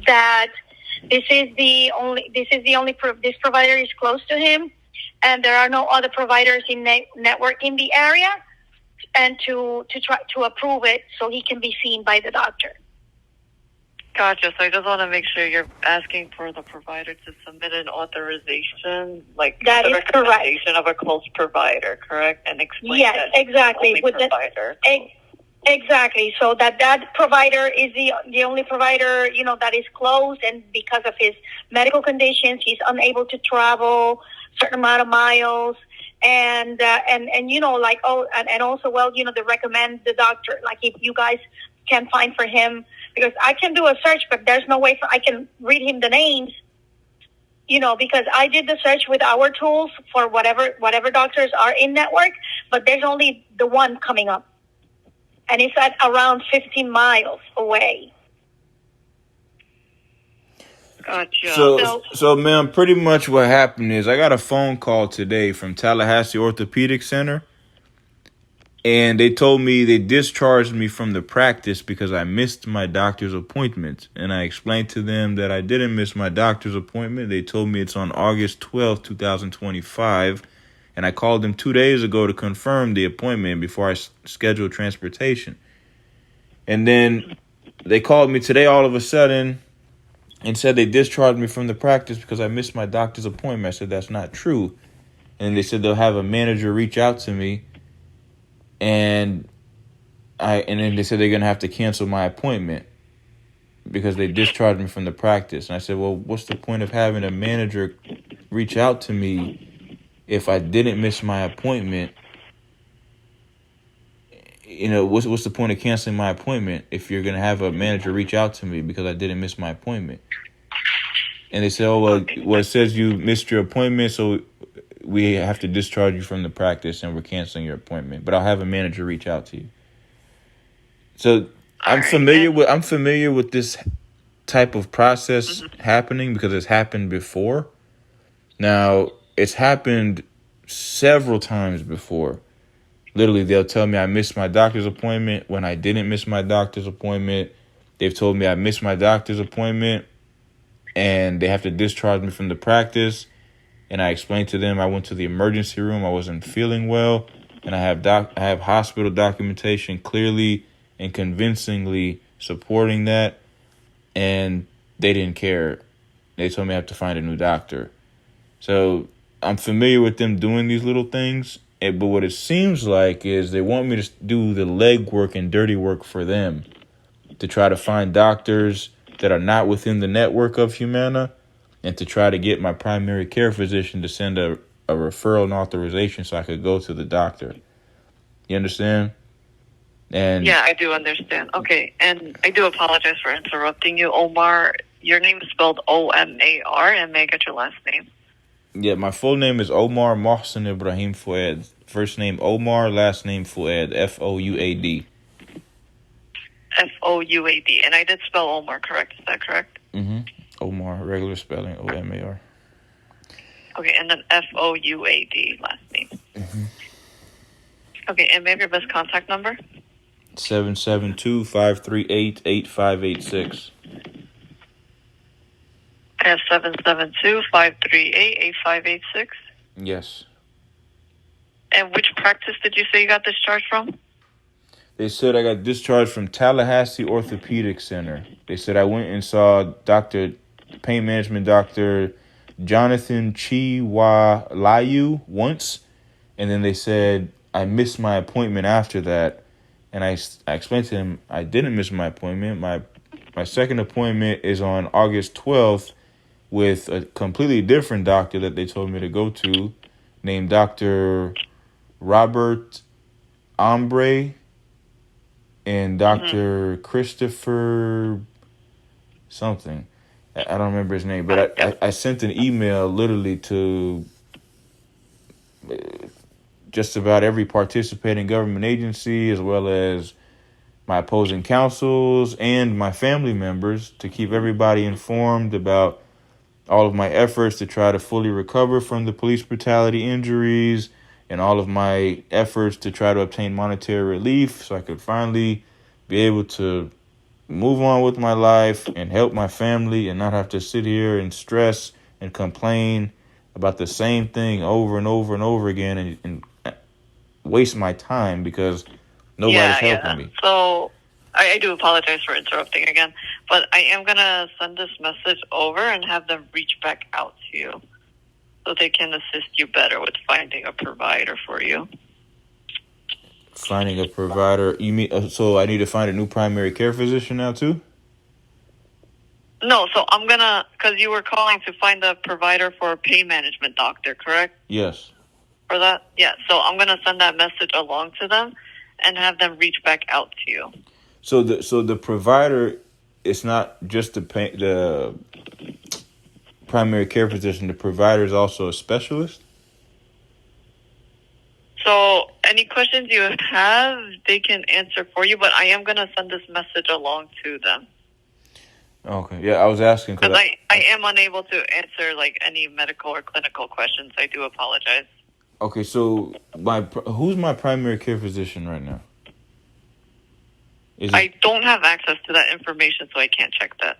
that this provider is close to him, and there are no other providers in network in the area, and to try to approve it so he can be seen by the doctor. Gotcha. So I just want to make sure you're asking for the provider to submit an authorization, like that the is recommendation correct. of a close provider, correct? And explain yes, that exactly. only with provider. Exactly. So that provider is the only provider, that is closed, and because of his medical conditions, he's unable to travel a certain amount of miles. And also, they recommend the doctor, like if you guys can find for him, because I can do a search, but there's no way I can read him the names, because I did the search with our tools for whatever doctors are in network, but there's only the one coming up. And it's at around 15 miles away. Gotcha. So, ma'am, pretty much what happened is I got a phone call today from Tallahassee Orthopedic Center, and they told me they discharged me from the practice because I missed my doctor's appointment. And I explained to them that I didn't miss my doctor's appointment. They told me it's on August 12th, 2025. And I called them 2 days ago to confirm the appointment before I scheduled transportation. And then they called me today all of a sudden and said they discharged me from the practice because I missed my doctor's appointment. I said, that's not true. And they said they'll have a manager reach out to me. And then they said they're going to have to cancel my appointment because they discharged me from the practice. And I said, well, what's the point of having a manager reach out to me if I didn't miss my appointment? What's the point of canceling my appointment if you're going to have a manager reach out to me because I didn't miss my appointment? And they said, it says you missed your appointment, so we have to discharge you from the practice and we're canceling your appointment. But I'll have a manager reach out to you. So I'm familiar with this type of process happening because it's happened before. Now, it's happened several times before. Literally, they'll tell me I missed my doctor's appointment when I didn't miss my doctor's appointment. They've told me I missed my doctor's appointment and they have to discharge me from the practice. And I explained to them I went to the emergency room. I wasn't feeling well. And I have hospital documentation clearly and convincingly supporting that. And they didn't care. They told me I have to find a new doctor. So I'm familiar with them doing these little things, but what it seems like is they want me to do the legwork and dirty work for them to try to find doctors that are not within the network of Humana and to try to get my primary care physician to send a referral and authorization so I could go to the doctor. You understand? And yeah, I do understand. Okay, and I do apologize for interrupting you, Omar. Your name is spelled Omar, and may I get your last name? Yeah, my full name is Omar Mohsen Ibrahim Fouad. First name Omar, last name Fouad, Fouad. Fouad. And I did spell Omar correct. Is that correct? Mm-hmm. Omar, regular spelling, Omar. Okay, and then Fouad, last name. Mm-hmm. Okay, and maybe your best contact number? 772-538-8586. I have 772-538-8586. Yes. And which practice did you say you got discharged from? They said I got discharged from Tallahassee Orthopedic Center. They said I went and saw pain management doctor Jonathan Chiwalayu once, and then they said I missed my appointment after that. And I explained to him I didn't miss my appointment. My second appointment is on August 12th with a completely different doctor that they told me to go to, named Dr. Robert Ombre and Dr. Christopher something. I don't remember his name, but I sent an email literally to just about every participating government agency, as well as my opposing counsels and my family members, to keep everybody informed about all of my efforts to try to fully recover from the police brutality injuries and all of my efforts to try to obtain monetary relief so I could finally be able to move on with my life and help my family and not have to sit here and stress and complain about the same thing over and over and over again and waste my time because nobody's helping me. So I do apologize for interrupting again, but I am going to send this message over and have them reach back out to you so they can assist you better with finding a provider for you. Finding a provider? You mean so I need to find a new primary care physician now too? No, so I'm going to, because you were calling to find a provider for a pain management doctor, correct? Yes. For that? Yeah, so I'm going to send that message along to them and have them reach back out to you. So the provider, it's not just the primary care physician. The provider is also a specialist? So any questions you have, they can answer for you, but I am going to send this message along to them. Okay. Yeah, I was asking because I am unable to answer like any medical or clinical questions. I do apologize. Okay, so who's my primary care physician right now? I don't have access to that information, so I can't check that.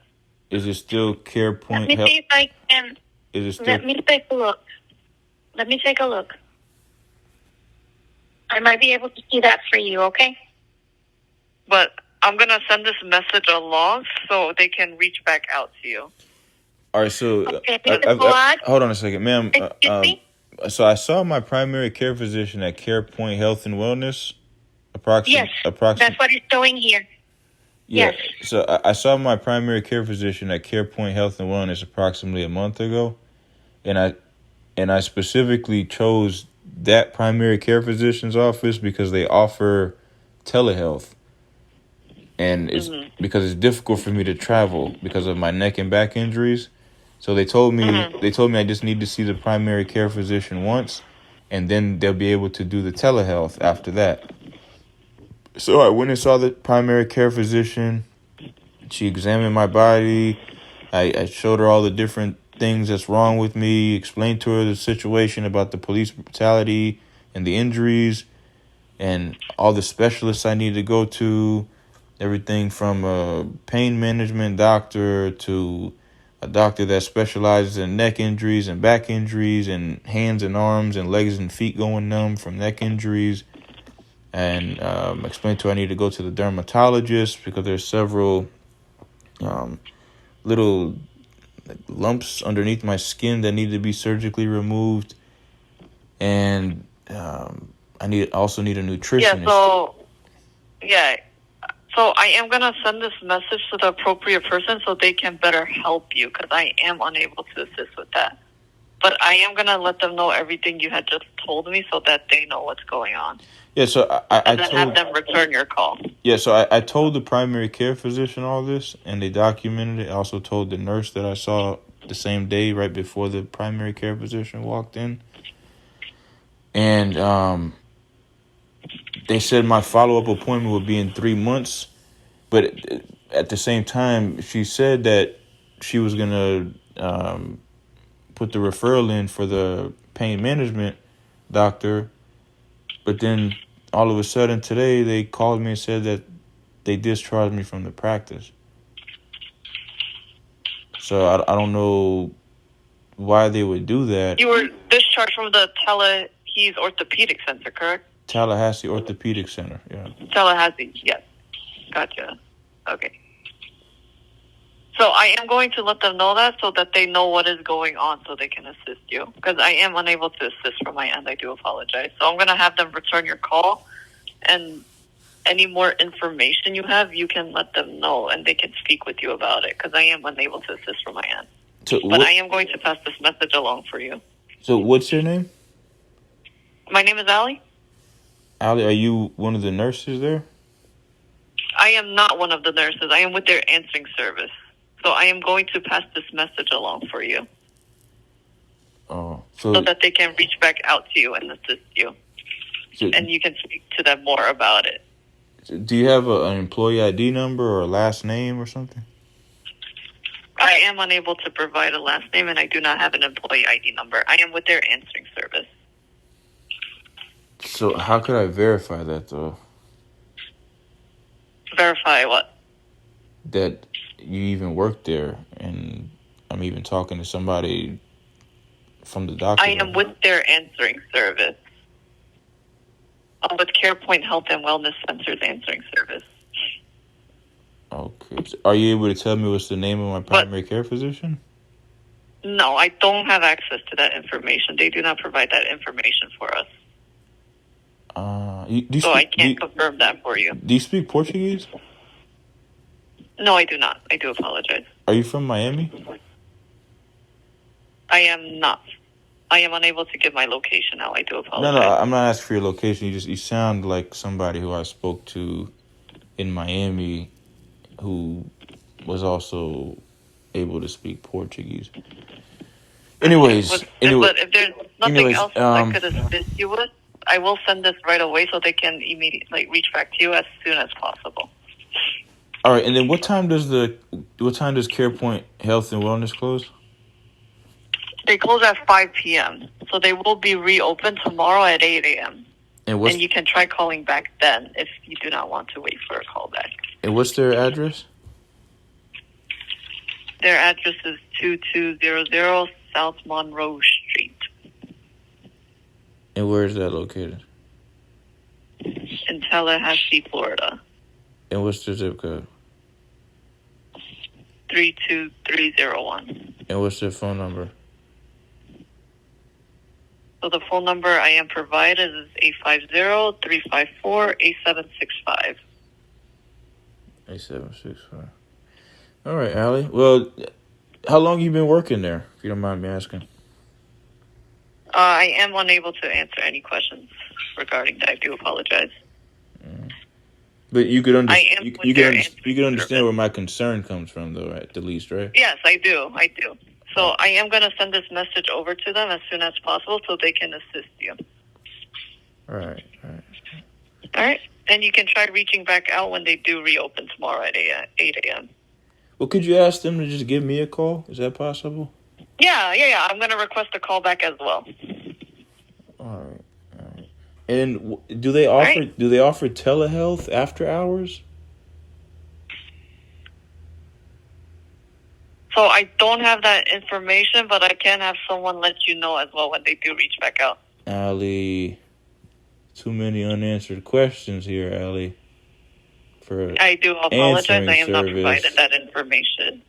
Is it still CarePoint? Let me see if I can. Is it still? Let me take a look. Let me take a look. I might be able to see that for you, okay? But I'm going to send this message along so they can reach back out to you. All right, so okay, hold on a second, ma'am. Excuse me? So I saw my primary care physician at CarePoint Health and Wellness. Yes, that's what it's showing here. Yeah. Yes. So I saw my primary care physician at CarePoint Health and Wellness approximately a month ago, and I specifically chose that primary care physician's office because they offer telehealth, and it's because it's difficult for me to travel because of my neck and back injuries. So they told me I just need to see the primary care physician once, and then they'll be able to do the telehealth after that. So I went and saw the primary care physician. She examined my body. I showed her all the different things that's wrong with me, explained to her the situation about the police brutality and the injuries and all the specialists I need to go to, everything from a pain management doctor to a doctor that specializes in neck injuries and back injuries and hands and arms and legs and feet going numb from neck injuries. And explained to her I need to go to the dermatologist because there's several little lumps underneath my skin that need to be surgically removed. And I also need a nutritionist. So I am going to send this message to the appropriate person so they can better help you because I am unable to assist with that. But I am going to let them know everything you had just told me so that they know what's going on. Yeah, so have them return your call. Yeah, so I told the primary care physician all this, and they documented it. I also told the nurse that I saw the same day right before the primary care physician walked in. And they said my follow-up appointment would be in 3 months. But at the same time, she said that she was going to put the referral in for the pain management doctor. But then all of a sudden today, they called me and said that they discharged me from the practice. So I don't know why they would do that. You were discharged from the Tallahassee Orthopedic Center, correct? Tallahassee Orthopedic Center, yeah. Tallahassee, yes. Gotcha. Okay. So I am going to let them know that so that they know what is going on so they can assist you. Because I am unable to assist from my end. I do apologize. So I'm going to have them return your call. And any more information you have, you can let them know. And they can speak with you about it. Because I am unable to assist from my end. But I am going to pass this message along for you. So what's your name? My name is Allie. Allie, are you one of the nurses there? I am not one of the nurses. I am with their answering service. So I am going to pass this message along for you. Oh, so that they can reach back out to you and assist you. And you can speak to them more about it. Do you have an employee ID number or a last name or something? I am unable to provide a last name, and I do not have an employee ID number. I am with their answering service. So how could I verify that, though? Verify what? that you even work there, and I'm even talking to somebody from the doctor. I am with their answering service. I'm with CarePoint Health and Wellness Center's answering service. Okay. Are you able to tell me what's the name of my primary care physician? No, I don't have access to that information. They do not provide that information for us. I can't confirm that for you. Do you speak Portuguese? No, I do not. I do apologize. Are you from Miami? I am not. I am unable to give my location now. I do apologize. No, I'm not asking for your location. You sound like somebody who I spoke to in Miami who was also able to speak Portuguese. Anyways, but if there's nothing else I could assist you with, I will send this right away so they can immediately reach back to you as soon as possible. All right, and then what time does CarePoint Health and Wellness close? They close at 5 p.m., so they will be reopened tomorrow at 8 a.m. And you can try calling back then if you do not want to wait for a call back. And what's their address? Their address is 2200 South Monroe Street. And where is that located? In Tallahassee, Florida. And what's their zip code? 32301. And what's their phone number? So the phone number I am provided is 850-354-8765. 8765. All right, Allie. Well, how long you been working there, if you don't mind me asking? I am unable to answer any questions regarding that. I do apologize. But you could understand. You could understand where my concern comes from, though, at the least, right? Yes, I do. So I am going to send this message over to them as soon as possible so they can assist you. All right. All right. And you can try reaching back out when they do reopen tomorrow at 8 a.m. Well, could you ask them to just give me a call? Is that possible? Yeah. I'm going to request a call back as well. All right. And do they offer telehealth after hours? So I don't have that information, but I can have someone let you know as well when they do reach back out. Allie, too many unanswered questions here, Allie. I do apologize. I am not provided that information.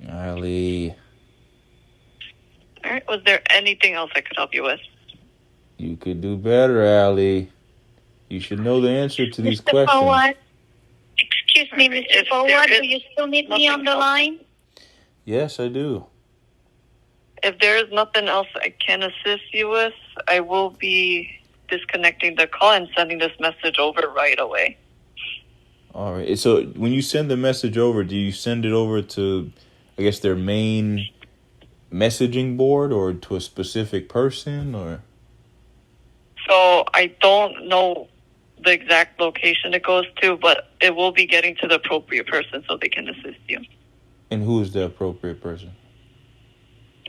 Allie. All right. Was there anything else I could help you with? You could do better, Allie. You should know the answer to these questions. Forward. Excuse me, Mr. Forward. Do you still need me on the line? Yes, I do. If there is nothing else I can assist you with, I will be disconnecting the call and sending this message over right away. All right. So when you send the message over, do you send it over to, I guess, their main messaging board or to a specific person, or? So I don't know the exact location it goes to, but it will be getting to the appropriate person so they can assist you. And who is the appropriate person?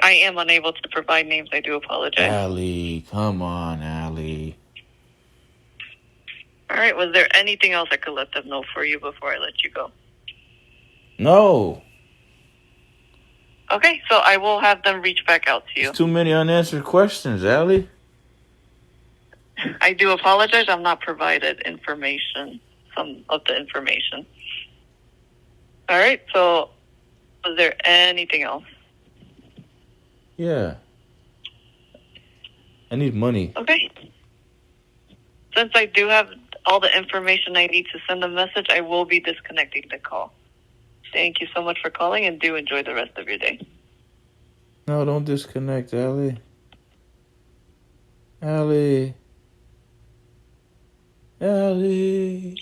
I am unable to provide names. I do apologize. Allie, come on, Allie. All right. Was there anything else I could let them know for you before I let you go? No. Okay. So I will have them reach back out to you. There's too many unanswered questions, Allie. I do apologize. I'm not provided some of the information. All right. So was there anything else? Yeah. I need money. Okay. Since I do have all the information I need to send a message, I will be disconnecting the call. Thank you so much for calling, and do enjoy the rest of your day. No, don't disconnect, Allie. Allie. Sir,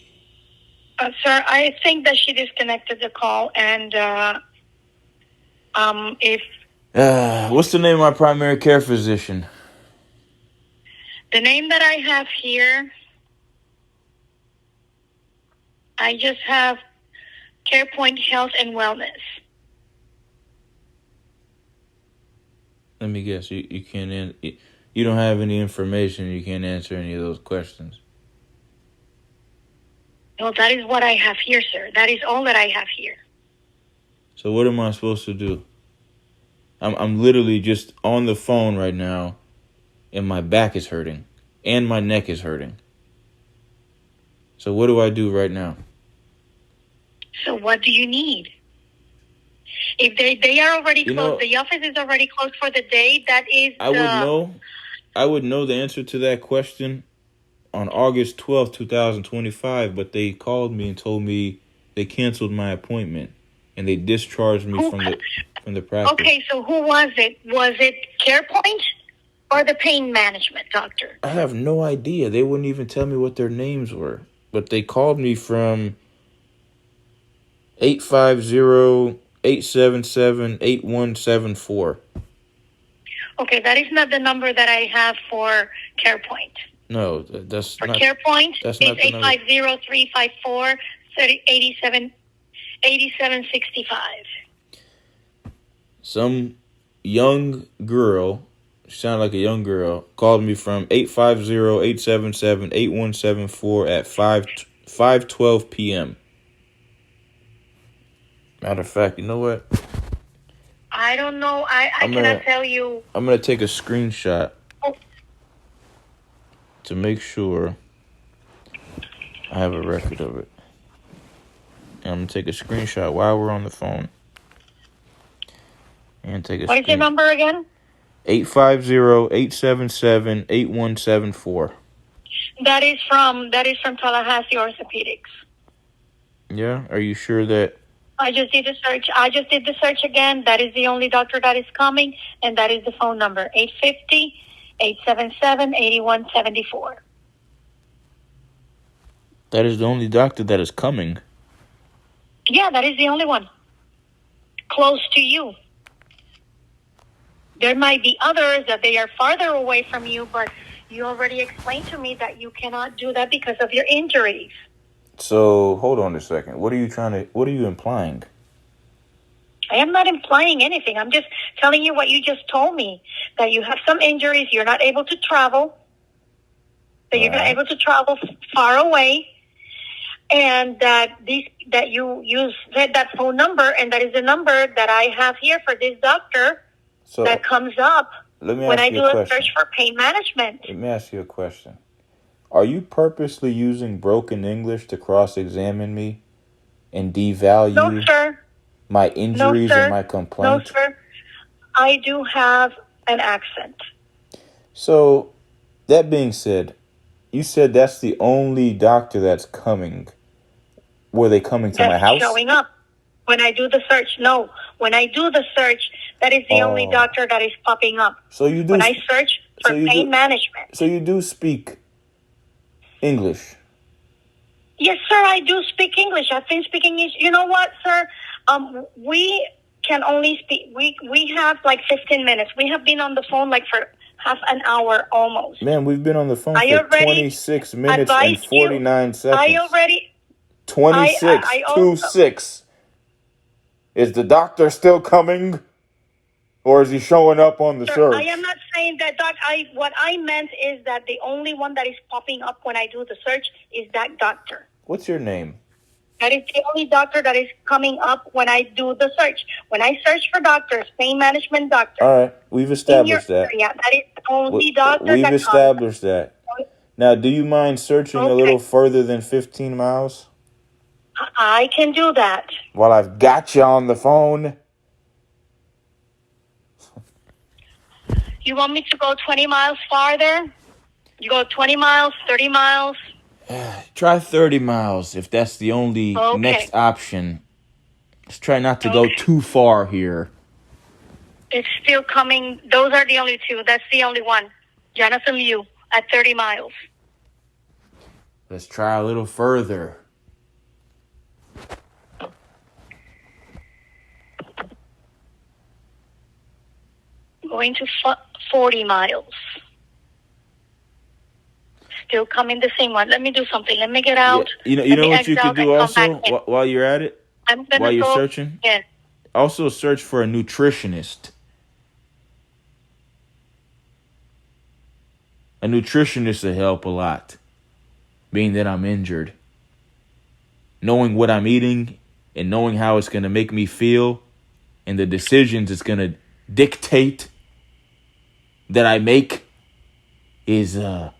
I think that she disconnected the call, and if What's the name of my primary care physician? the name that I have here, I just have CarePoint Health and Wellness. Let me guess. You can't. You don't have any information. You can't answer any of those questions. Well, that is what I have here, sir. That is all that I have here. So what am I supposed to do? I'm literally just on the phone right now, and my back is hurting, and my neck is hurting. So what do I do right now? So what do you need? If they are already closed, the office is already closed for the day. That is, I would know the answer to that question on August 12th, 2025, but they called me and told me they canceled my appointment and they discharged me from the practice. Okay, so who was it? Was it CarePoint or the pain management doctor? I have no idea. They wouldn't even tell me what their names were. But they called me from 850-877-8174. Okay, that is not the number that I have for CarePoint. No, that's for not. CarePoint, That's it's not the number. 850-354-8765. Some young girl, she sounded like a young girl, called me from 850-877-8174 at 5:12 p.m. Matter of fact, you know what? I don't know. I cannot tell you. I'm going to take a screenshot to make sure I have a record of it. And I'm going to take a screenshot while we're on the phone. And take a What is your number again? 850-877-8174. That is from Tallahassee Orthopedics. Yeah? Are you sure that... I just did the search again. That is the only doctor that is coming, and that is the phone number, 850-877-8174. That is the only doctor that is coming? Yeah, that is the only one. Close to you. There might be others that they are farther away from you, but you already explained to me that you cannot do that because of your injuries. So, hold on a second. What are you implying? I am not implying anything. I'm just telling you what you just told me, that you have some injuries, you're not able to travel, that you're not able to travel far away, and that you said that phone number, and that is the number that I have here for this doctor that comes up when I do a search for pain management. Let me ask you a question. Are you purposely using broken English to cross-examine me and devalue my injuries and my complaint? No, sir. I do have an accent. So, that being said, you said that's the only doctor that's coming. Were they coming to my house? Showing up. When I do the search, no. When I do the search, that is the only doctor that is popping up. So you do. When I search for pain management. So you do speak English? Yes, sir, I do speak English. I've been speaking English. You know what, sir? We can only speak. We have like 15 minutes. We have been on the phone like for half an hour almost. Man, we've been on the phone for 26 minutes and 49 seconds. I already 26 to 6. Is the doctor still coming? Or is he showing up on the search? I am not saying that, Doc. What I meant is that the only one that is popping up when I do the search is that doctor. What's your name? That is the only doctor that is coming up when I do the search. When I search for doctors, pain management doctor. All right, we've established that. Yeah, that is the only doctor. We've established that. Now, do you mind searching a little further than 15 miles? I can do that. While I've got you on the phone. You want me to go 20 miles farther? You go 20 miles, 30 miles? Try 30 miles if that's the only next option. Let's try not to go too far here. It's still coming. Those are the only two. That's the only one. Jonathan Liu at 30 miles. Let's try a little further. Going to 40 miles. Still coming the same one. Let me do something. Let me get out. Yeah. You know what you could do also while you're at it? While you're searching? Yeah. Also search for a nutritionist. A nutritionist will help a lot, being that I'm injured. knowing what I'm eating and knowing how it's going to make me feel and the decisions it's going to dictate that I make is a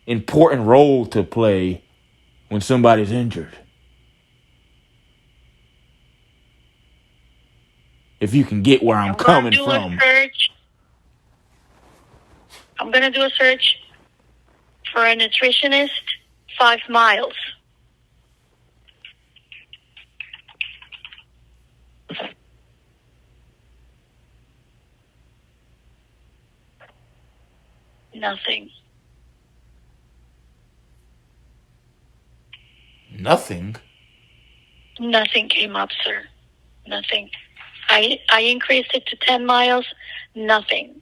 important role to play when somebody's injured. If you can get where I'm coming from. I'm going to do a search for a nutritionist 5 miles. Nothing. Nothing? Nothing came up, sir. Nothing. I increased it to 10 miles. Nothing.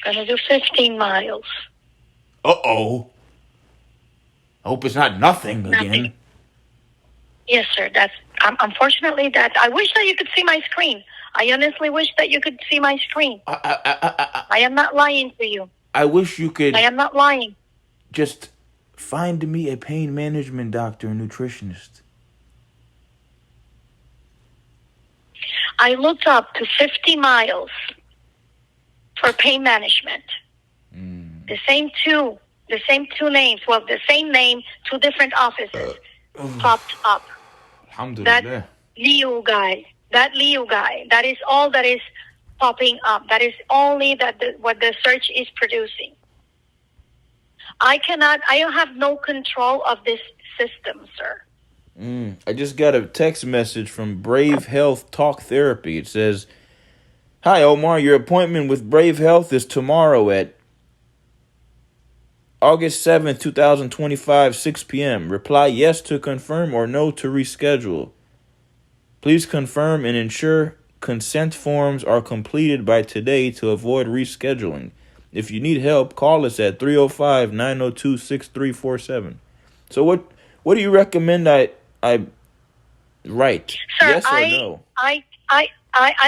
Gonna do 15 miles. Uh-oh. I hope it's not nothing again. Nothing. Yes, sir. That's unfortunately that. I wish that you could see my screen. I honestly wish that you could see my screen. I am not lying to you. I wish you could. I am not lying. Just find me a pain management doctor and nutritionist. I looked up to 50 miles for pain management. The same two names. Well, the same name, 2 different offices popped up. Alhamdulillah. That Leo guy. That is all that is popping up. That is only what the search is producing. I have no control of this system, sir. I just got a text message from Brave Health Talk Therapy. It says, "Hi, Omar. Your appointment with Brave Health is tomorrow at August 7th, 2025, 6 p.m. Reply yes to confirm or no to reschedule. Please confirm and ensure consent forms are completed by today to avoid rescheduling. If you need help, call us at 305-902-6347. So what do you recommend I write? Sir, Yes or no? I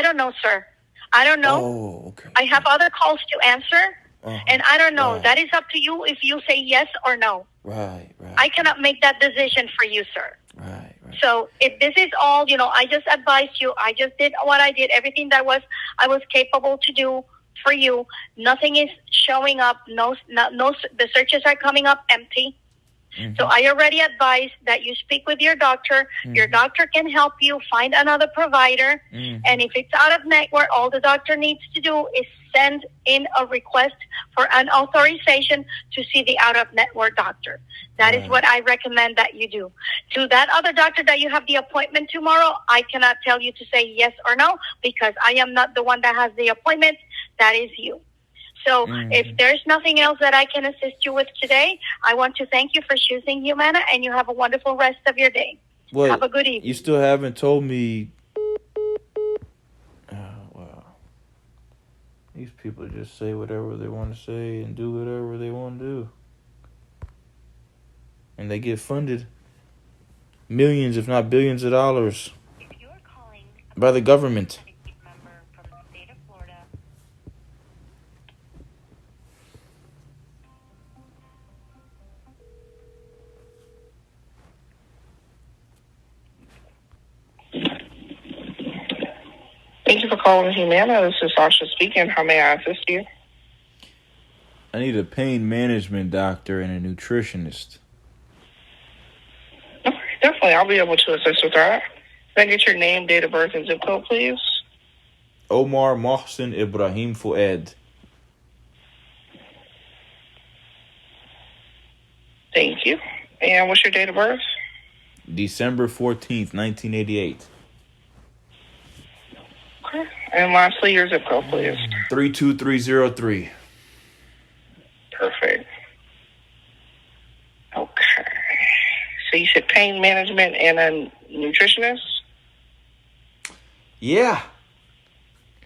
don't know, sir. I don't know. Oh, okay. I have other calls to answer, and I don't know. Right. That is up to you if you say yes or no. Right. I cannot make that decision for you, sir. Right. So if this is all, I just advised you. I just did what I did, everything that I was capable to do for you. Nothing is showing up. No, the searches are coming up empty. Mm-hmm. So I already advised that you speak with your doctor. Mm-hmm. Your doctor can help you find another provider. Mm-hmm. And if it's out of network, all the doctor needs to do is send in a request for an authorization to see the out-of-network doctor. That is what I recommend that you do. To that other doctor that you have the appointment tomorrow, I cannot tell you to say yes or no because I am not the one that has the appointment. That is you. So if there's nothing else that I can assist you with today, I want to thank you for choosing Humana, and you have a wonderful rest of your day. Well, have a good evening. You still haven't told me. Wow. These people just say whatever they want to say and do whatever they want to do. And they get funded millions, if not billions of dollars by the government. Thank you for calling Humana. This is Sasha speaking. How may I assist you? I need a pain management doctor and a nutritionist. Okay, definitely. I'll be able to assist with that. Can I get your name, date of birth, and zip code, please? Omar Mohsen Ibrahim Fuad. Thank you. And what's your date of birth? December 14th, 1988. Okay. And lastly, your zip code, please. 32303. Perfect. Okay. So you said pain management and a nutritionist? Yeah.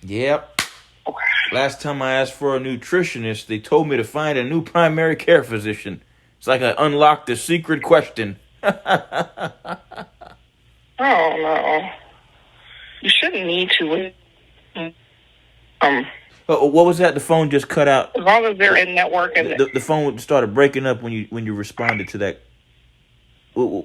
Yep. Okay. Last time I asked for a nutritionist, they told me to find a new primary care physician. It's like I unlocked a secret question. Oh, no. You shouldn't need to. What was that? The phone just cut out. As long as they're in network and the phone started breaking up when you responded to that.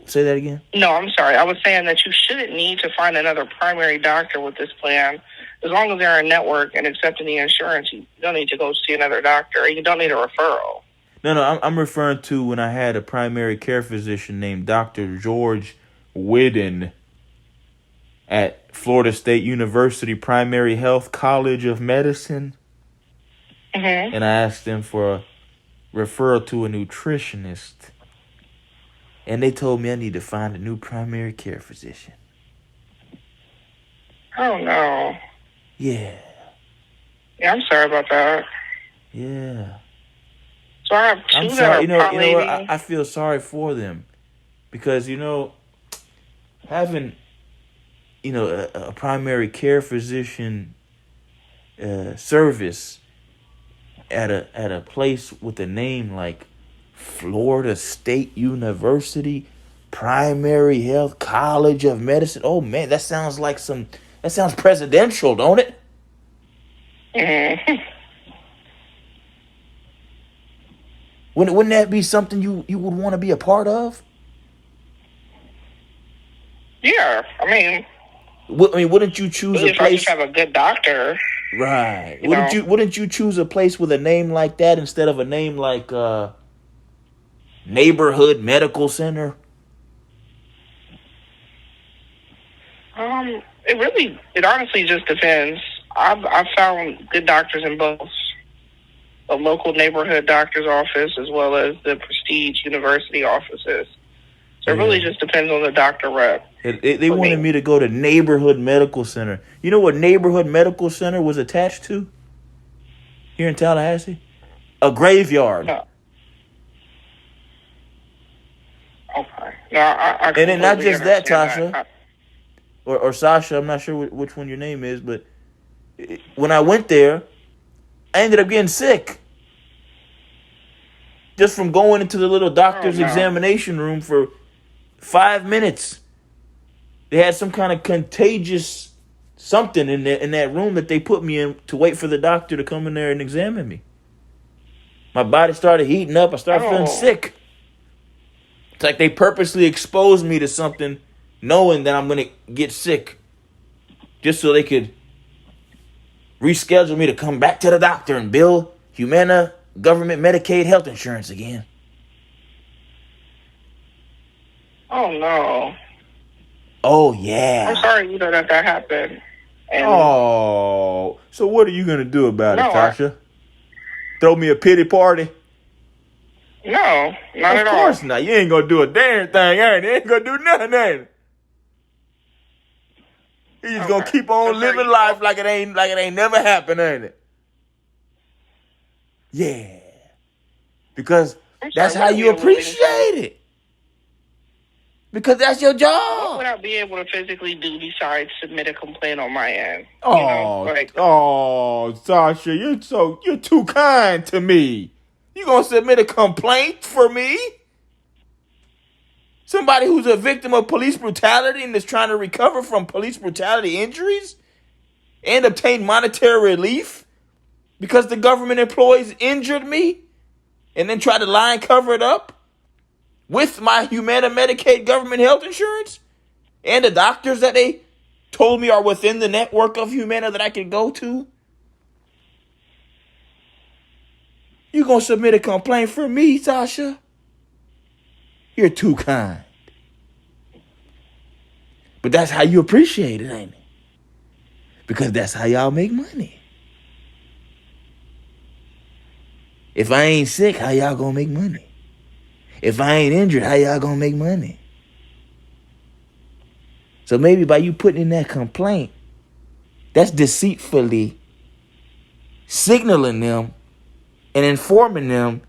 Say that again. No, I'm sorry. I was saying that you shouldn't need to find another primary doctor with this plan. As long as they're in network and accepting the insurance, you don't need to go see another doctor. You don't need a referral. No, I'm referring to when I had a primary care physician named Dr. George Whidden at Florida State University Primary Health College of Medicine. Mm-hmm. And I asked them for a referral to a nutritionist. And they told me I need to find a new primary care physician. Oh, no. Yeah. Yeah, I'm sorry about that. Yeah. So I have two I'm that sorry. are You know what? probably... I feel sorry for them. Because, having, a primary care physician service at a place with a name like Florida State University Primary Health College of Medicine. Oh man, that sounds presidential, don't it? Mm-hmm. Wouldn't that be something you would want to be a part of? Yeah, I mean, wouldn't you choose a if I place? just have a good doctor, Right. you Wouldn't you choose a place with a name like that instead of a name like Neighborhood Medical Center? it honestly just depends. I've found good doctors in both the local neighborhood doctor's office as well as the prestige university offices. So it really just depends on the doctor rep. They wanted me to go to Neighborhood Medical Center. You know what Neighborhood Medical Center was attached to? Here in Tallahassee? A graveyard. No. Okay. No, I And then not just that, understand Tasha. Or Sasha, I'm not sure which one your name is, but when I went there, I ended up getting sick. Just from going into the little doctor's examination room for 5 minutes. They had some kind of contagious something in that room that they put me in to wait for the doctor to come in there and examine me. My body started heating up. I started feeling sick. It's like they purposely exposed me to something knowing that I'm going to get sick just so they could reschedule me to come back to the doctor and bill Humana government Medicaid health insurance again. Oh, no. Oh, yeah. I'm sorry that happened. And so what are you going to do about it, Tasha? Throw me a pity party? No, not at all. Of course not. You ain't going to do a damn thing, ain't you? You ain't going to do nothing, ain't you? You just going to keep on living life like it ain't never happened, ain't it? Yeah. Because that's how you appreciate it. Because that's your job. What would I be able to physically do besides submit a complaint on my end? Sasha, you're too kind to me. You gonna submit a complaint for me? Somebody who's a victim of police brutality and is trying to recover from police brutality injuries and obtain monetary relief because the government employees injured me and then try to lie and cover it up with my Humana Medicaid government health insurance and the doctors that they told me are within the network of Humana that I can go to. You gonna submit a complaint for me, Sasha? You're too kind. But that's how you appreciate it, ain't it? Because that's how y'all make money. If I ain't sick, how y'all gonna make money? If I ain't injured, how y'all gonna make money? So maybe by you putting in that complaint, that's deceitfully signaling them and informing them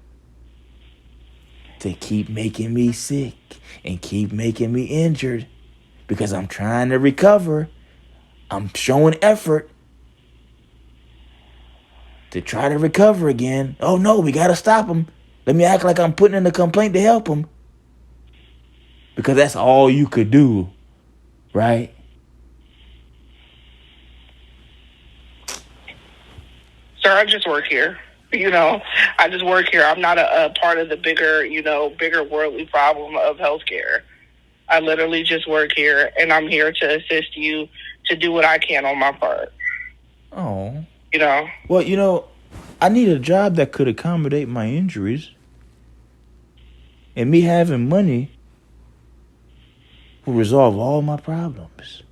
to keep making me sick and keep making me injured because I'm trying to recover. I'm showing effort to try to recover again. Oh no, we gotta stop them. Let me act like I'm putting in a complaint to help them. Because that's all you could do, right? Sir, I just work here. I just work here. I'm not a part of the bigger worldly problem of healthcare. I literally just work here, and I'm here to assist you to do what I can on my part. Oh. You know? Well, I need a job that could accommodate my injuries. And me having money will resolve all my problems.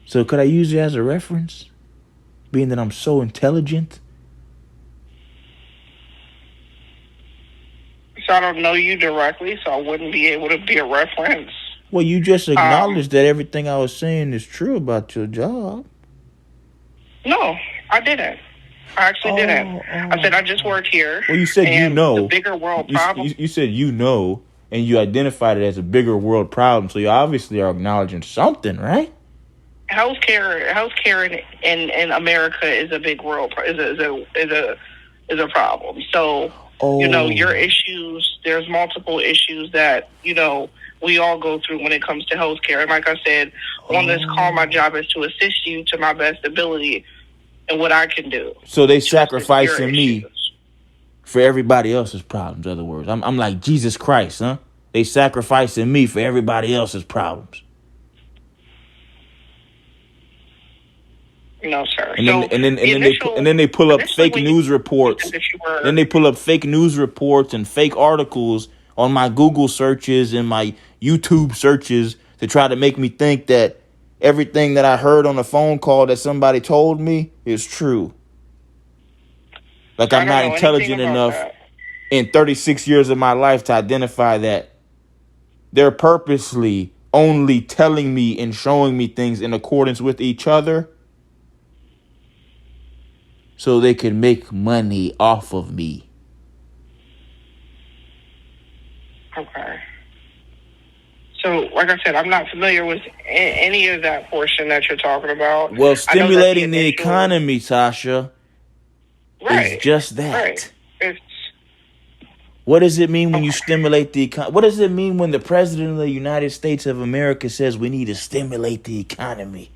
So could I use it as a reference? Being that I'm so intelligent? So I don't know you directly, so I wouldn't be able to be a reference. Well, you just acknowledged that everything I was saying is true about your job. No, I didn't. I actually didn't. I said I just work here. Well, you said and you know. the bigger world problem. You said you know, and you identified it as a bigger world problem. So you obviously are acknowledging something, right? Healthcare in America is a big world is a problem. So your issues. There's multiple issues that we all go through when it comes to healthcare. And like I said, on this call, my job is to assist you to my best ability and what I can do. So they sacrificing me for everybody else's problems. In other words, I'm like Jesus Christ, huh? They sacrificing me for everybody else's problems. No, sir. And then they pull up fake news reports. Then they pull up fake news reports and fake articles on my Google searches and my YouTube searches to try to make me think that everything that I heard on a phone call that somebody told me is true. Like I'm not intelligent enough in 36 years of my life to identify that they're purposely only telling me and showing me things in accordance with each other so they can make money off of me. Okay. So, like I said, I'm not familiar with any of that portion that you're talking about. Well, stimulating the economy, Tasha, is just that. Right. What does it mean when you stimulate the economy? What does it mean when the President of the United States of America says we need to stimulate the economy?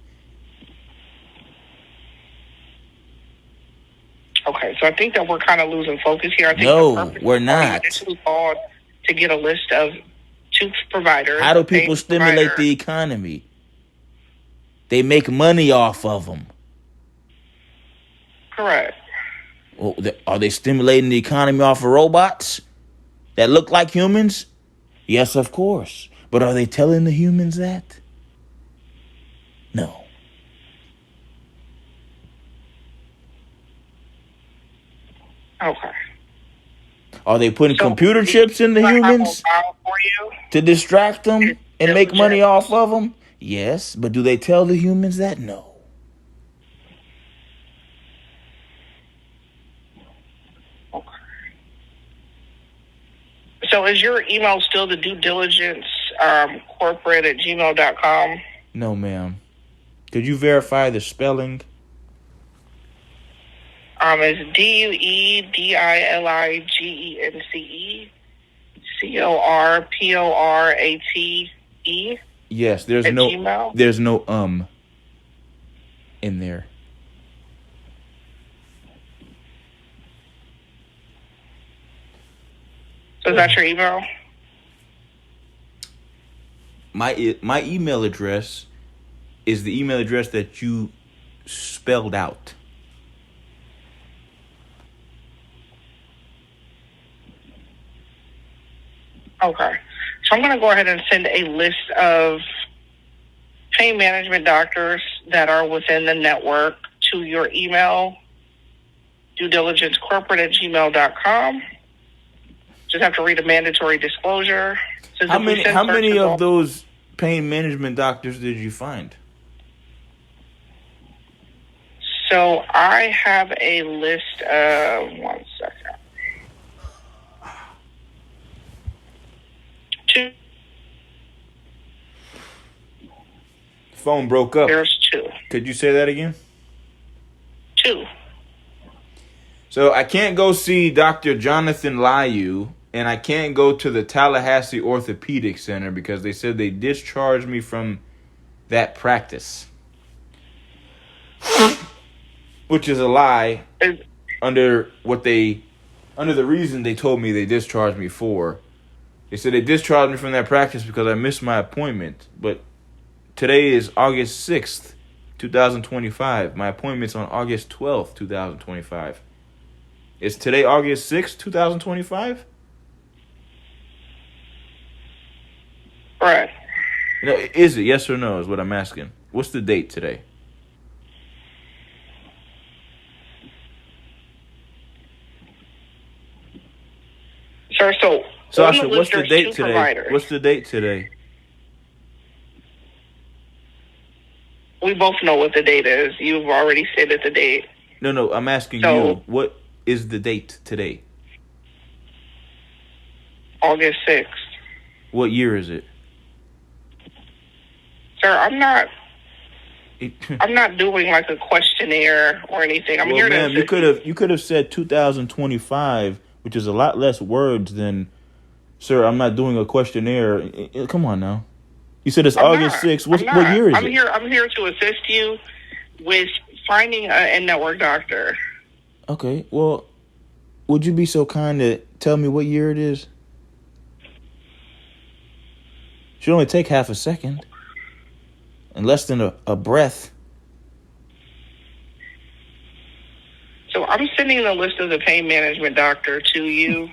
Okay, so I think that we're kind of losing focus here. I think no, we're not. We called to get a list of 2 providers. How do people stimulate the economy? They make money off of them. Correct. Well, are they stimulating the economy off of robots that look like humans? Yes, of course. But are they telling the humans that? No. Okay. Are they putting computer chips in the humans to distract them and make money off of them? Yes, but do they tell the humans that? No. Okay. So is your email still the due diligence corporate@gmail.com? No, ma'am. Could you verify the spelling? It's DUEDILIGENCE CORPORATE. Yes, there's no Gmail? There's no in there. So is that your email? My email address is the email address that you spelled out. Okay. So I'm going to go ahead and send a list of pain management doctors that are within the network to your email, duediligencecorporate@gmail.com. Just have to read a mandatory disclosure. How many of those pain management doctors did you find? So I have a list of, 1 second. 2. Phone broke up. There's 2. Could you say that again? 2. So I can't go see Dr. Jonathan Liu, and I can't go to the Tallahassee Orthopedic Center because they said they discharged me from that practice. Which is a lie under the reason they told me they discharged me for. They said they discharged me from that practice because I missed my appointment. But today is August 6th, 2025. My appointment's on August 12th, 2025. Is today August 6th, 2025? Right. No, is it? Yes or no is what I'm asking. What's the date today? Sir, so Sasha, on the what's list the there's date two today? providers. What's the date today? We both know what the date is. You've already stated the date. No, I'm asking So- you. What is the date today? August 6th. What year is it? Sir, I'm not doing like a questionnaire or anything. I'm Well, here ma'am, to you could have said 2025, which is a lot less words than, sir, I'm not doing a questionnaire. Come on now. You said it's August 6th. What year is it? I'm here to assist you with finding an in-network doctor. Okay, well, would you be so kind to tell me what year it is? Should only take half a second. And less than a breath. So I'm sending a list of the pain management doctor to you.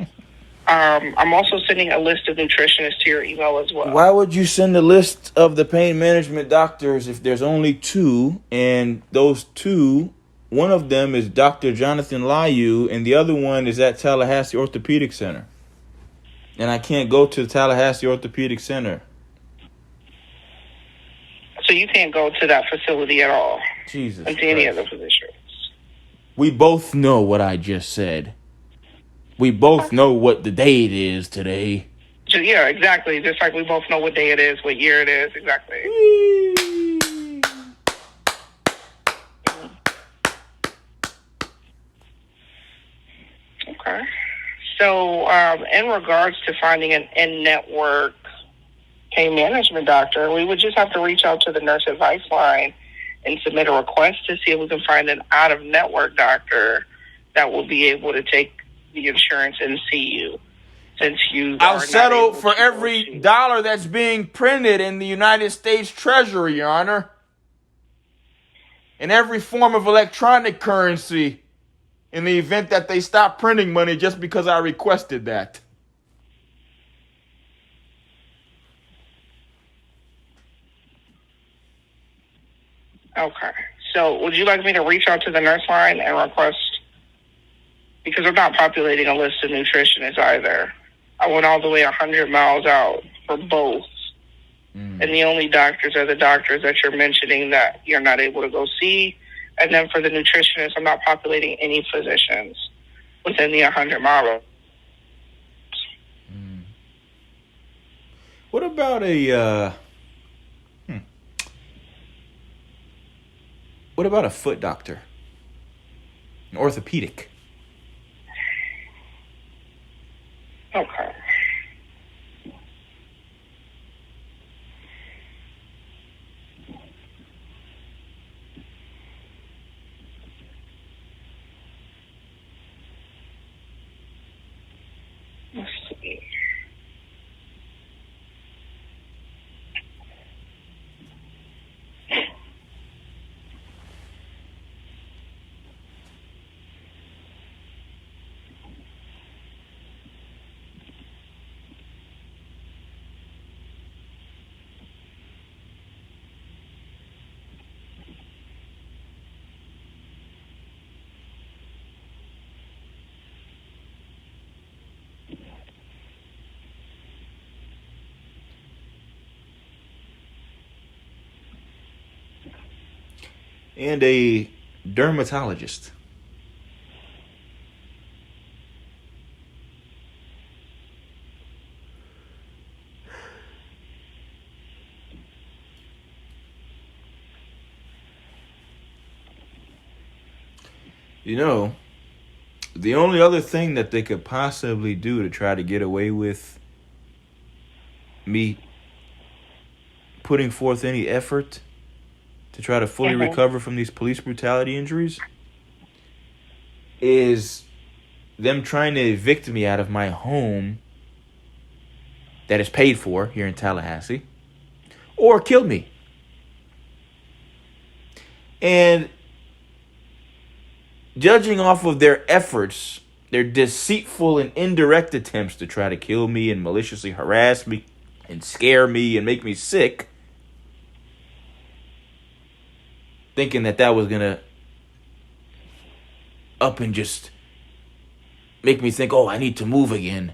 I'm also sending a list of nutritionists to your email as well. Why would you send a list of the pain management doctors if there's only two, and those two, one of them is Dr. Jonathan Layu, and the other one is at Tallahassee Orthopedic Center. And I can't go to the Tallahassee Orthopedic Center. So you can't go to that facility at all. Jesus And to any Christ. other physicians. We both know what I just said. We both know what the date is today. So, yeah, exactly. Just like we both know what day it is, what year it is, exactly. Okay. So, in regards to finding an in-network pain management doctor, we would just have to reach out to the nurse advice line and submit a request to see if we can find an out-of-network doctor that will be able to take the insurance and see you. Since you I'll are not settle able for to every go see. dollar that's being printed in the United States Treasury, Your Honor. In every form of electronic currency, in the event that they stop printing money just because I requested that. Okay. So would you like me to reach out to the nurse line and request, because I'm not populating a list of nutritionists either. I went all the way 100 miles out for both. And the only doctors are the doctors that you're mentioning that you're not able to go see. And then for the nutritionist, I'm not populating any physicians within the 100-mile. What about a what about a foot doctor? An orthopedic. Okay. Let's see. And a dermatologist. You know, the only other thing that they could possibly do to try to get away with me putting forth any effort to try to fully recover from these police brutality injuries is them trying to evict me out of my home that is paid for here in Tallahassee, or kill me. And judging off of their efforts, their deceitful and indirect attempts to try to kill me and maliciously harass me and scare me and make me sick, thinking that was going to up and just make me think, oh, I need to move again,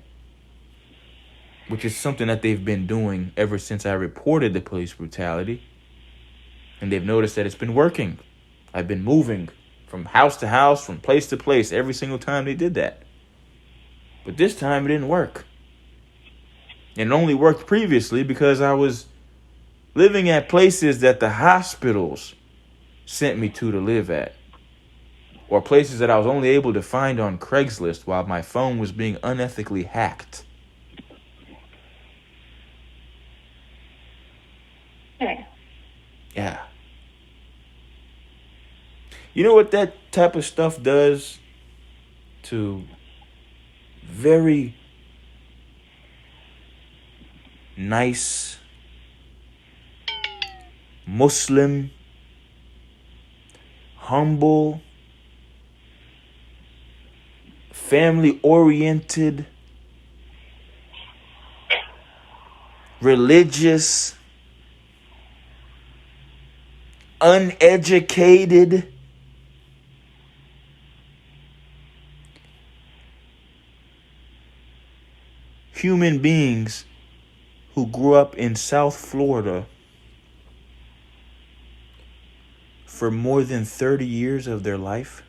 which is something that they've been doing ever since I reported the police brutality. And they've noticed that it's been working. I've been moving from house to house, from place to place, every single time they did that. But this time it didn't work. And it only worked previously because I was living at places that the hospitals sent me to live at, or places that I was only able to find on Craigslist while my phone was being unethically hacked. Yeah. You know what that type of stuff does to very nice Muslim, humble, family-oriented, religious, uneducated, human beings who grew up in South Florida for more than 30 years of their life.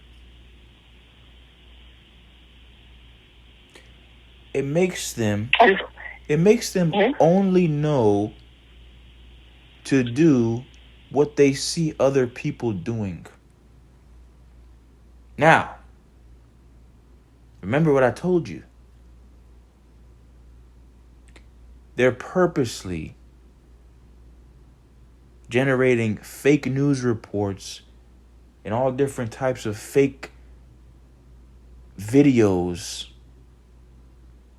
It makes them only know to do what they see other people doing. Now, remember what I told you. They're purposely generating fake news reports and all different types of fake videos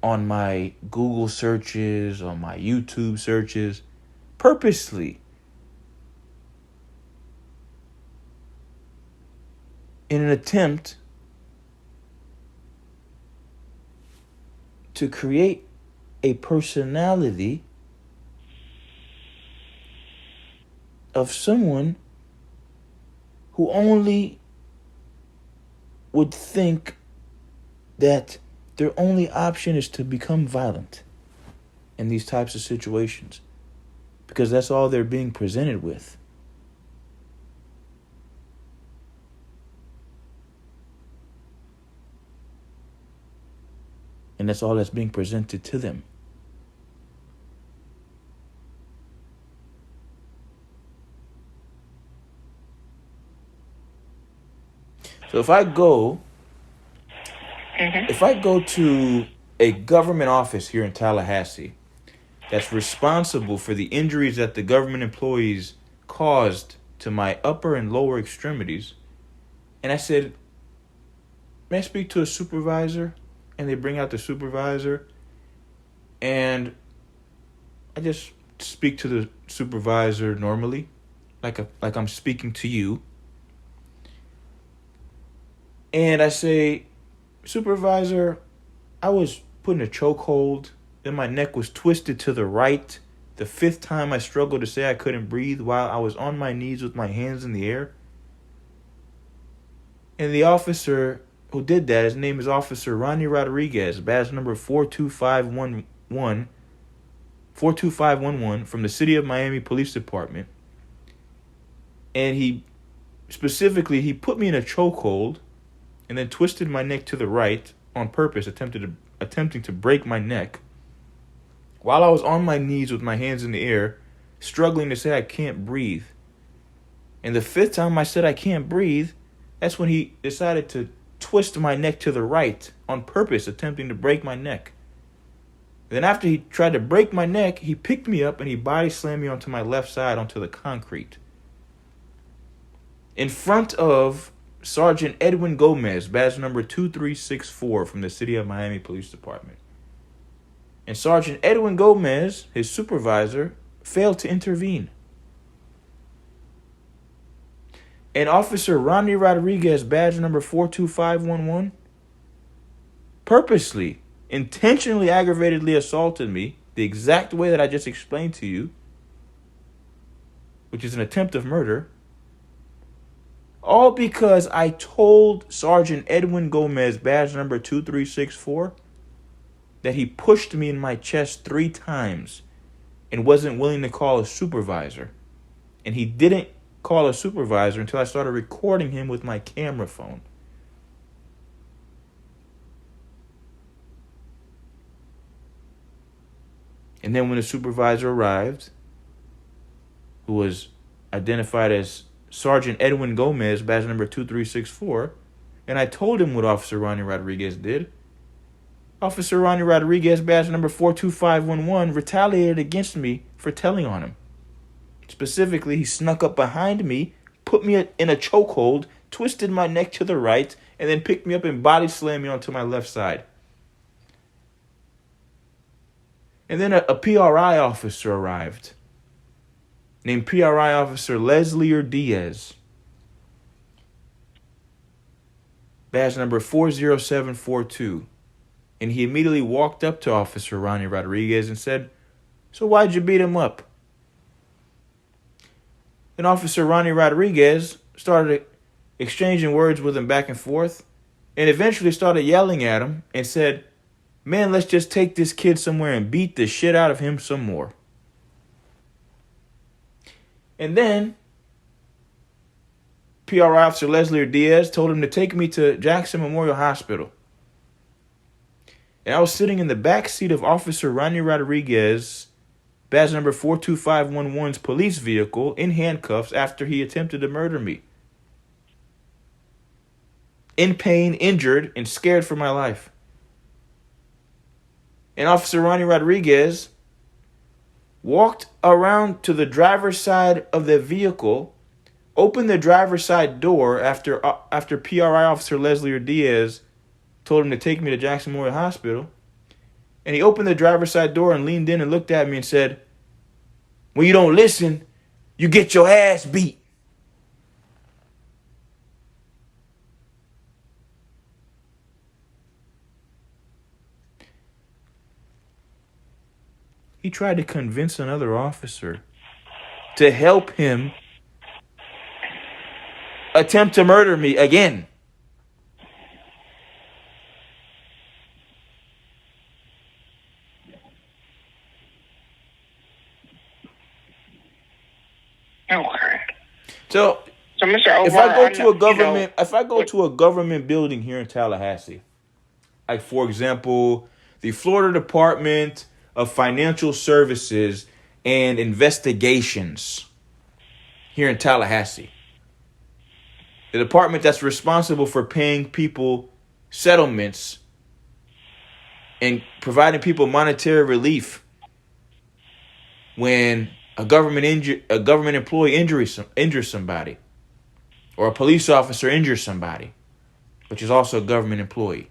on my Google searches, on my YouTube searches, purposely, in an attempt to create a personality of someone who only would think that their only option is to become violent in these types of situations, because that's all they're being presented with. And that's all that's being presented to them. So if I go to a government office here in Tallahassee that's responsible for the injuries that the government employees caused to my upper and lower extremities, and I said, may I speak to a supervisor? And they bring out the supervisor, and I just speak to the supervisor normally, like I'm speaking to you. And I say, supervisor, I was put in a chokehold, then my neck was twisted to the right. The 5th time I struggled to say I couldn't breathe while I was on my knees with my hands in the air. And the officer who did that, his name is Officer Ronnie Rodriguez, badge number 42511 from the City of Miami Police Department. And he put me in a chokehold and then twisted my neck to the right on purpose, attempting to break my neck while I was on my knees with my hands in the air, struggling to say I can't breathe. And the 5th time I said I can't breathe, that's when he decided to twist my neck to the right on purpose, attempting to break my neck. Then after he tried to break my neck, he picked me up and he body slammed me onto my left side onto the concrete in front of Sergeant Edwin Gomez, badge number 2364 from the City of Miami Police Department. And Sergeant Edwin Gomez, his supervisor, failed to intervene. And Officer Ronnie Rodriguez, badge number 42511, purposely, intentionally aggravatedly assaulted me the exact way that I just explained to you, which is an attempt of murder, all because I told Sergeant Edwin Gomez, badge number 2364, that he pushed me in my chest 3 times and wasn't willing to call a supervisor. And he didn't call a supervisor until I started recording him with my camera phone. And then when the supervisor arrived, who was identified as Sergeant Edwin Gomez, badge number 2364, and I told him what Officer Ronnie Rodriguez did, Officer Ronnie Rodriguez, badge number 42511, retaliated against me for telling on him. Specifically, he snuck up behind me, put me in a chokehold, twisted my neck to the right, and then picked me up and body slammed me onto my left side. And then a PRI officer arrived, named PRI Officer Leslie Diaz, badge number 40742. And he immediately walked up to Officer Ronnie Rodriguez and said, "So why'd you beat him up?" And Officer Ronnie Rodriguez started exchanging words with him back and forth, and eventually started yelling at him and said, "Man, let's just take this kid somewhere and beat the shit out of him some more." And then PR Officer Leslie Diaz told him to take me to Jackson Memorial Hospital. And I was sitting in the back seat of Officer Ronnie Rodriguez, badge number 42511's police vehicle, in handcuffs after he attempted to murder me. In pain, injured, and scared for my life. And Officer Ronnie Rodriguez walked around to the driver's side of the vehicle, opened the driver's side door after PRI Officer Leslie Diaz told him to take me to Jackson Memorial Hospital. And he opened the driver's side door and leaned in and looked at me and said, "When you don't listen, you get your ass beat." He tried to convince another officer to help him attempt to murder me again. Okay. So Mr. Omar, if I go to a government building here in Tallahassee, like for example, the Florida Department of Financial Services and Investigations here in Tallahassee, the department that's responsible for paying people settlements and providing people monetary relief when a government employee injures somebody, or a police officer injures somebody, which is also a government employee.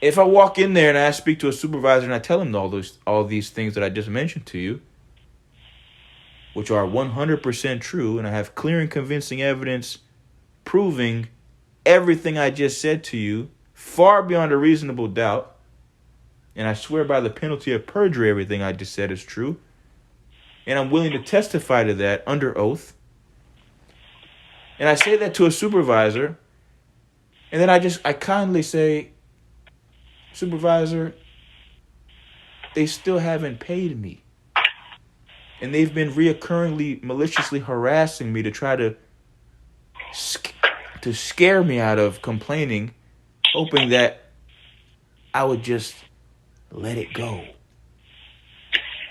If I walk in there and I speak to a supervisor and I tell him all these things that I just mentioned to you, which are 100% true, and I have clear and convincing evidence proving everything I just said to you far beyond a reasonable doubt, and I swear by the penalty of perjury everything I just said is true, and I'm willing to testify to that under oath, and I say that to a supervisor, and then I kindly say, "Supervisor, they still haven't paid me. And they've been reoccurringly, maliciously harassing me to try to scare me out of complaining, hoping that I would just let it go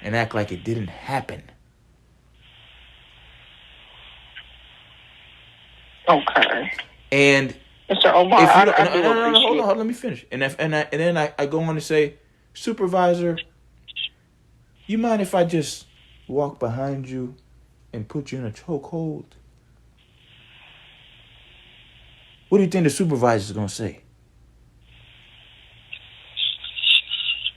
and act like it didn't happen." Okay. And Mr. Omar, I do appreciate. hold on, let me finish. And then I go on to say, "Supervisor, you mind if I just walk behind you and put you in a chokehold?" What do you think the supervisor is going to say?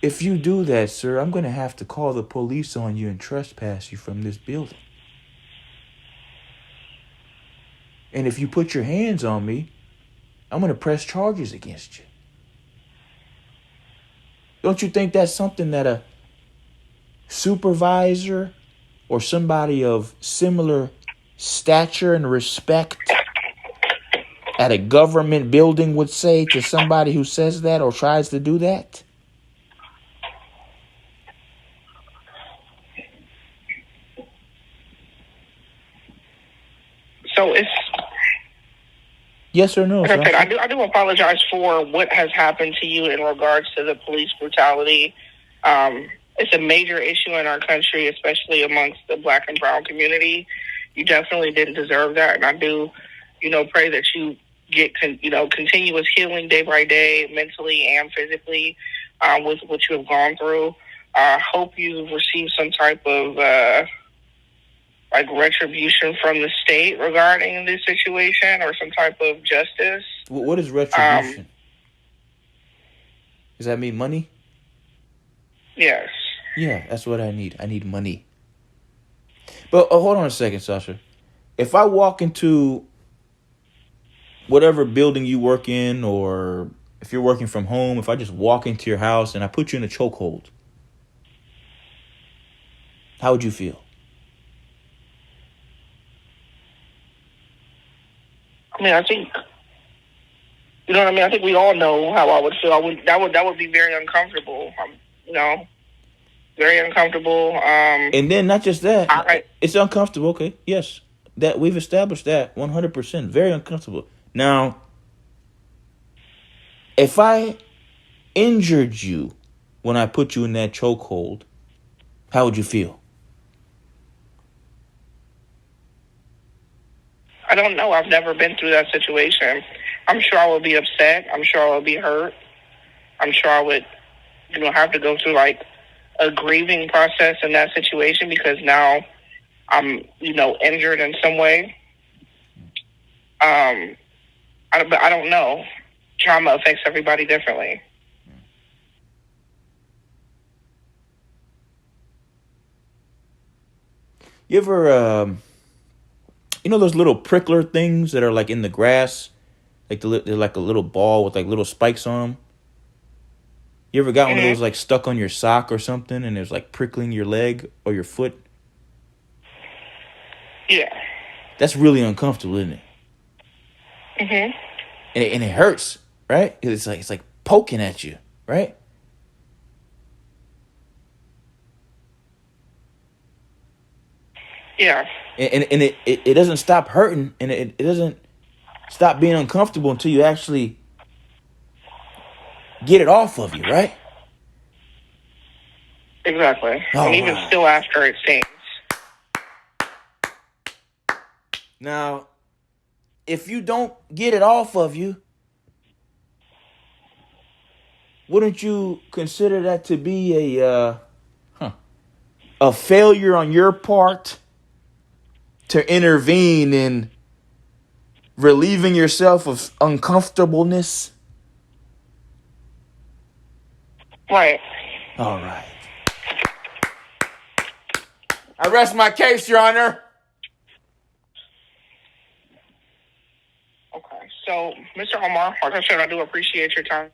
If you do that, sir, I'm going to have to call the police on you and trespass you from this building. And if you put your hands on me, I'm going to press charges against you. Don't you think that's something that a supervisor or somebody of similar stature and respect at a government building would say to somebody who says that or tries to do that? So it's, Yes or no, like I sir? said, I do apologize for what has happened to you in regards to the police brutality. It's a major issue in our country, especially amongst the Black and brown community. You definitely didn't deserve that, and I do, pray that you get, continuous healing day by day, mentally and physically, with what you have gone through. I hope you've received some type of retribution from the state regarding this situation, or some type of justice. What is retribution? Does that mean money? Yes. Yeah, that's what I need. I need money. But hold on a second, Sasha. If I walk into whatever building you work in, or if you're working from home, if I just walk into your house and I put you in a chokehold, how would you feel? I mean, I think, I think we all know how I would feel. That would be very uncomfortable. Very uncomfortable. And then not just that, it's uncomfortable. Okay, yes, that we've established that 100%. Very uncomfortable. Now, if I injured you when I put you in that chokehold, how would you feel? I don't know. I've never been through that situation. I'm sure I would be upset. I'm sure I would be hurt. I'm sure I would, have to go through a grieving process in that situation, because now I'm, injured in some way. But I don't know. Trauma affects everybody differently. You ever, those little prickler things that are like in the grass? They're like a little ball with like little spikes on them. You ever got one of those like stuck on your sock or something, and it's like prickling your leg or your foot? Yeah. That's really uncomfortable, isn't it? Mhm. And it hurts, right? It's like poking at you, right? Yeah. And it doesn't stop hurting, and it doesn't stop being uncomfortable until you actually get it off of you, right? Exactly. And even still after, it stings. Now, if you don't get it off of you, wouldn't you consider that to be a failure on your part to intervene in relieving yourself of uncomfortableness? Right. All right. I rest my case, Your Honor. Okay. So, Mr. Omar, like I said, I do appreciate your time.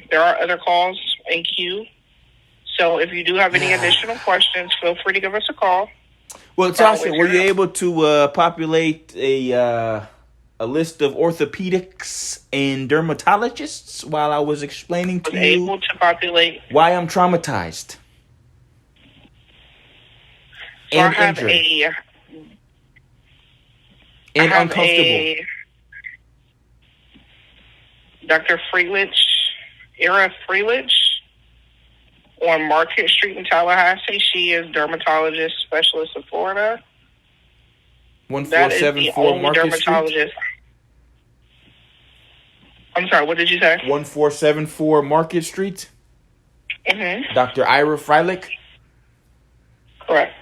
There are other calls in queue. So if you do have any additional questions, feel free to give us a call. Well, Tasha, were you able to populate a list of orthopedics and dermatologists while I was explaining to you able to populate why I'm traumatized so and I have injured and uncomfortable? Dr. Ira Freelich, on Market Street in Tallahassee. She is dermatologist specialist of Florida. 1474 Market Street. I'm sorry, what did you say? 1474 Market Street. Mm-hmm. Dr. Ira Freelich. Correct.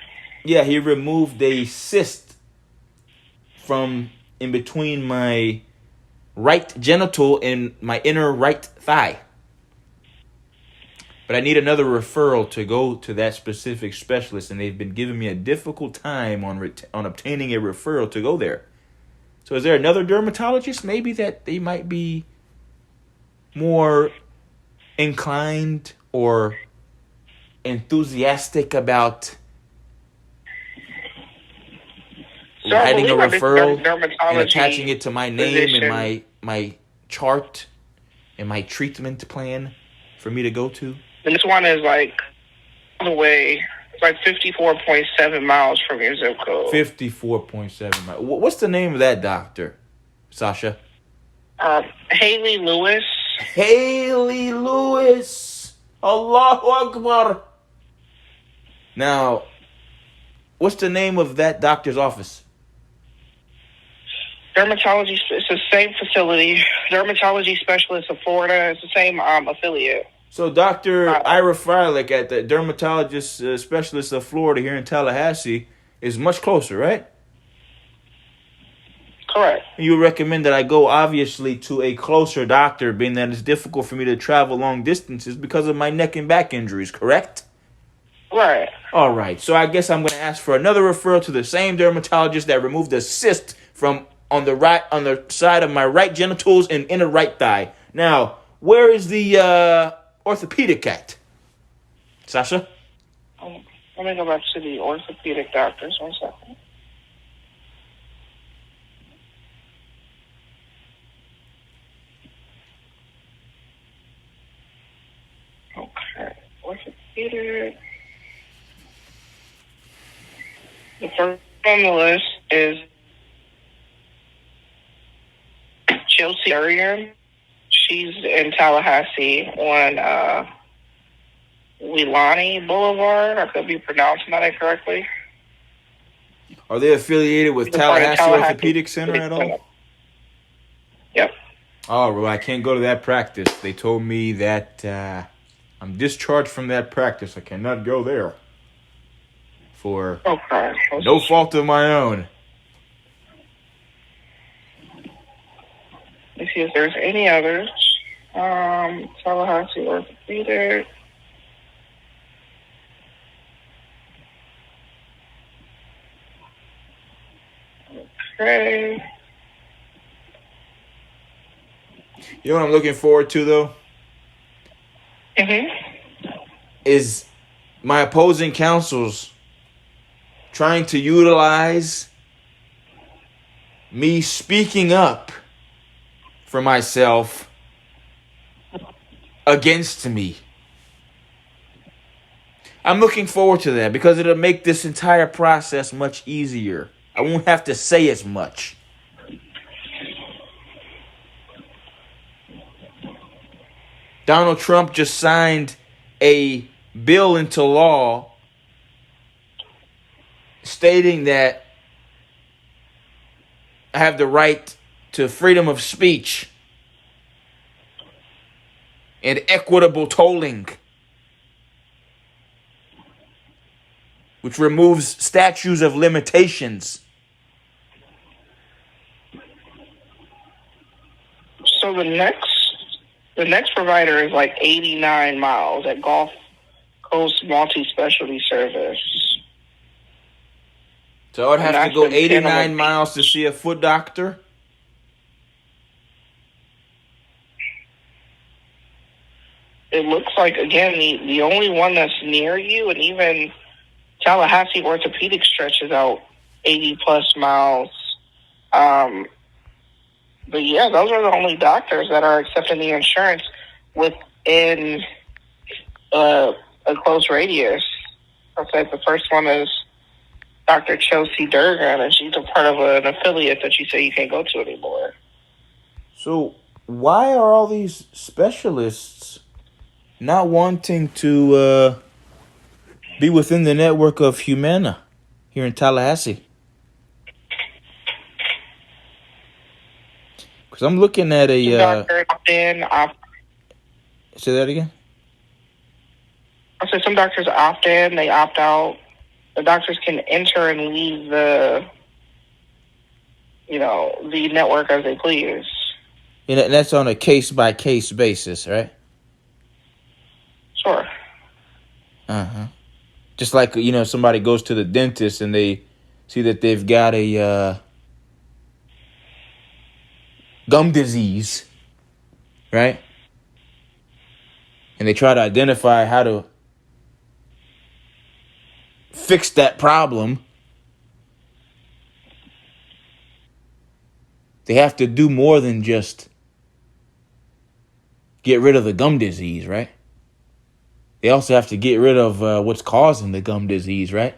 Yeah, he removed a cyst from in between my right genital and my inner right thigh. But I need another referral to go to that specific specialist, and they've been giving me a difficult time on obtaining a referral to go there. So is there another dermatologist maybe that they might be more inclined or enthusiastic about writing a referral and attaching it to my name and my chart and my treatment plan for me to go to? And this one is like all the way, it's like 54.7 miles from your zip code. 54.7 miles. What's the name of that doctor, Sasha? Haley Lewis. Haley Lewis. Allahu Akbar. Now, what's the name of that doctor's office? Dermatology. It's the same facility. Dermatology Specialist of Florida. It's the same affiliate. So Dr. Ira Freilich at the Dermatologist Specialist of Florida here in Tallahassee is much closer, right? Correct. You would recommend that I go, obviously, to a closer doctor, being that it's difficult for me to travel long distances because of my neck and back injuries, correct? Right. All right. So I guess I'm going to ask for another referral to the same dermatologist that removed the cyst from on the side of my right genitals and inner right thigh. Now, where is the orthopedic at? Sasha? Let me go back to the orthopedic doctors. 1 second. Okay. Orthopedic. The first on the list is Chelsea Arian. She's in Tallahassee on Weelani Boulevard. I could be pronouncing that incorrectly. Are they affiliated with Tallahassee Orthopedic Center at all? Yep. Oh, well, I can't go to that practice. They told me that I'm discharged from that practice. I cannot go there for no fault of my own. Let's see if there's any others. Tallahassee Orthopedic. Okay. You know what I'm looking forward to, though? Is my opposing counsels trying to utilize me speaking up for myself against me. I'm looking forward to that because it'll make this entire process much easier. I won't have to say as much. Donald Trump just signed a bill into law stating that I have the right to freedom of speech and equitable tolling, which removes statutes of limitations. So the next provider is like 89 miles at Gulf Coast Multi-Specialty Service. So I would have to go 89 miles to see a foot doctor? It looks like, again, the only one that's near you, and even Tallahassee Orthopedic stretches out 80-plus miles. But, yeah, those are the only doctors that are accepting the insurance within a close radius. I said the first one is Dr. Chelsea Durgan, and she's a part of an affiliate that you say you can't go to anymore. So why are all these specialists not wanting to be within the network of Humana here in Tallahassee? Because I'm looking at a... doctors opt in, say that again? I said some doctors opt in, they opt out. The doctors can enter and leave the network as they please. that's on a case-by-case basis, right? Sure. Uh-huh. Just like, somebody goes to the dentist and they see that they've got a gum disease, right? And they try to identify how to fix that problem. They have to do more than just get rid of the gum disease, right? They also have to get rid of what's causing the gum disease, right?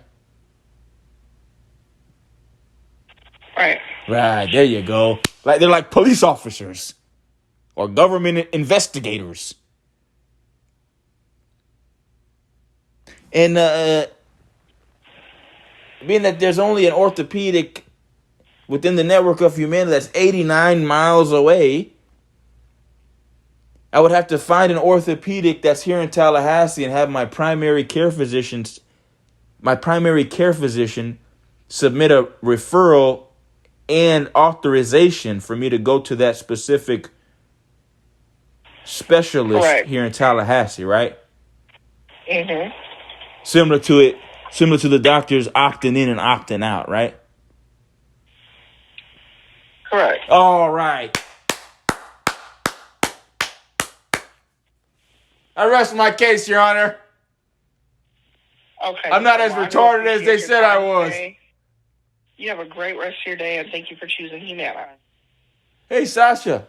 Right. Right, there you go. Like they're like police officers or government investigators. And being that there's only an orthopedic within the network of humanity that's 89 miles away, I would have to find an orthopedic that's here in Tallahassee and have my primary care physician submit a referral and authorization for me to go to that specific specialist Correct. here in Tallahassee, right? Mm-hmm. Similar to the doctors opting in and opting out, right? Correct. All right. I rest my case, Your Honor. Okay. I'm not as Well, I retarded really as they appreciate said your I time was. today. You have a great rest of your day, and thank you for choosing Humana. Hey, Sasha.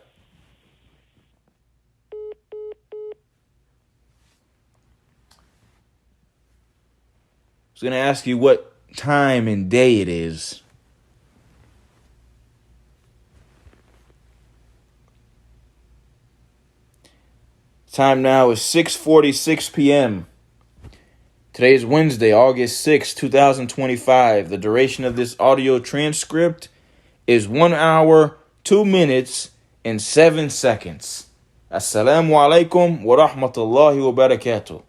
I was going to ask you what time and day it is. Time now is 6:46 p.m. Today is Wednesday, August 6, 2025. The duration of this audio transcript is 1 hour, 2 minutes, and 7 seconds. Assalamu alaikum wa rahmatullahi wa barakatuh.